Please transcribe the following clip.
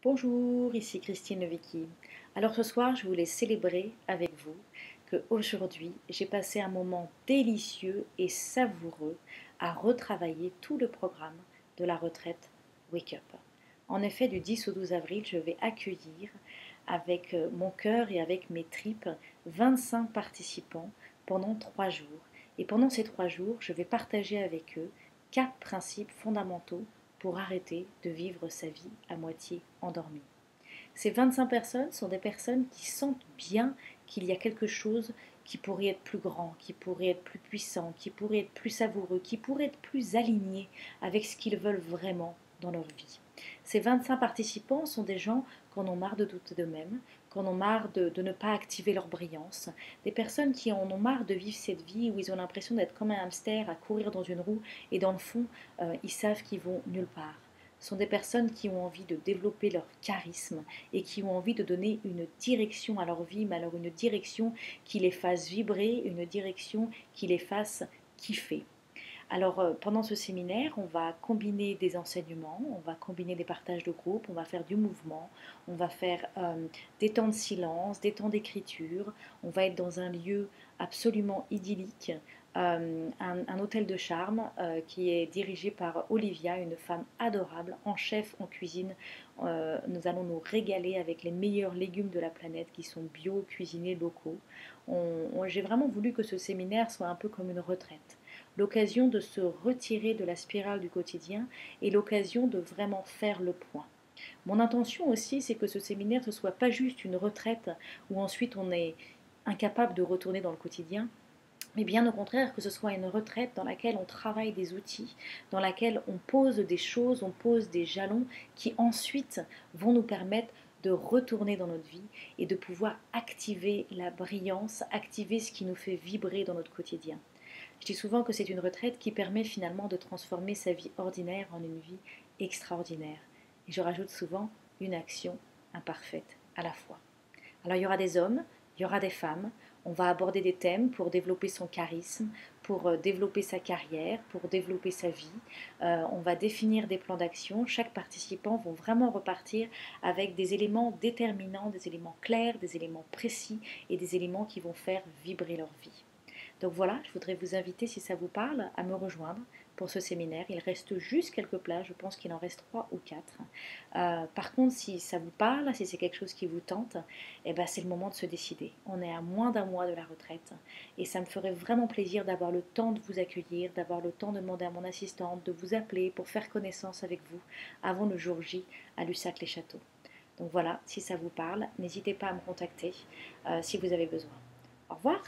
Bonjour, ici Christine Levicky. Alors ce soir, je voulais célébrer avec vous que aujourd'hui, j'ai passé un moment délicieux et savoureux à retravailler tout le programme de la retraite Wake Up. En effet, du 10 au 12 avril, je vais accueillir avec mon cœur et avec mes tripes 25 participants pendant 3 jours. Et pendant ces 3 jours, je vais partager avec eux 4 principes fondamentaux pour arrêter de vivre sa vie à moitié endormie. Ces 25 personnes sont des personnes qui sentent bien qu'il y a quelque chose qui pourrait être plus grand, qui pourrait être plus puissant, qui pourrait être plus savoureux, qui pourrait être plus aligné avec ce qu'ils veulent vraiment dans leur vie. Ces 25 participants sont des gens qui en ont marre de douter d'eux-mêmes, qui en ont marre de ne pas activer leur brillance, des personnes qui en ont marre de vivre cette vie où ils ont l'impression d'être comme un hamster à courir dans une roue et dans le fond, ils savent qu'ils vont nulle part. Ce sont des personnes qui ont envie de développer leur charisme et qui ont envie de donner une direction à leur vie, mais alors une direction qui les fasse vibrer, une direction qui les fasse kiffer. Alors pendant ce séminaire, on va combiner des enseignements, on va combiner des partages de groupe, on va faire du mouvement, on va faire des temps de silence, des temps d'écriture, on va être dans un lieu absolument idyllique, un hôtel de charme qui est dirigé par Olivia, une femme adorable, en chef en cuisine. Nous allons nous régaler avec les meilleurs légumes de la planète qui sont bio, cuisinés, locaux. J'ai vraiment voulu que ce séminaire soit un peu comme une retraite, l'occasion de se retirer de la spirale du quotidien et l'occasion de vraiment faire le point. Mon intention aussi, c'est que ce séminaire ne soit pas juste une retraite où ensuite on est incapable de retourner dans le quotidien, mais bien au contraire que ce soit une retraite dans laquelle on travaille des outils, dans laquelle on pose des choses, on pose des jalons qui ensuite vont nous permettre de retourner dans notre vie et de pouvoir activer la brillance, activer ce qui nous fait vibrer dans notre quotidien. Je dis souvent que c'est une retraite qui permet finalement de transformer sa vie ordinaire en une vie extraordinaire. Et je rajoute souvent une action imparfaite à la fois. Alors il y aura des hommes, il y aura des femmes, on va aborder des thèmes pour développer son charisme, pour développer sa carrière, pour développer sa vie. On va définir des plans d'action. Chaque participant va vraiment repartir avec des éléments déterminants, des éléments clairs, des éléments précis et des éléments qui vont faire vibrer leur vie. Donc voilà, je voudrais vous inviter, si ça vous parle, à me rejoindre pour ce séminaire. Il reste juste quelques places, je pense qu'il en reste 3 ou 4. Par contre, si ça vous parle, si c'est quelque chose qui vous tente, eh ben, c'est le moment de se décider. On est à moins d'un mois de la retraite et ça me ferait vraiment plaisir d'avoir le temps de vous accueillir, d'avoir le temps de demander à mon assistante de vous appeler pour faire connaissance avec vous avant le jour J à Lussac-les-Châteaux. Donc voilà, si ça vous parle, n'hésitez pas à me contacter si vous avez besoin. Au revoir!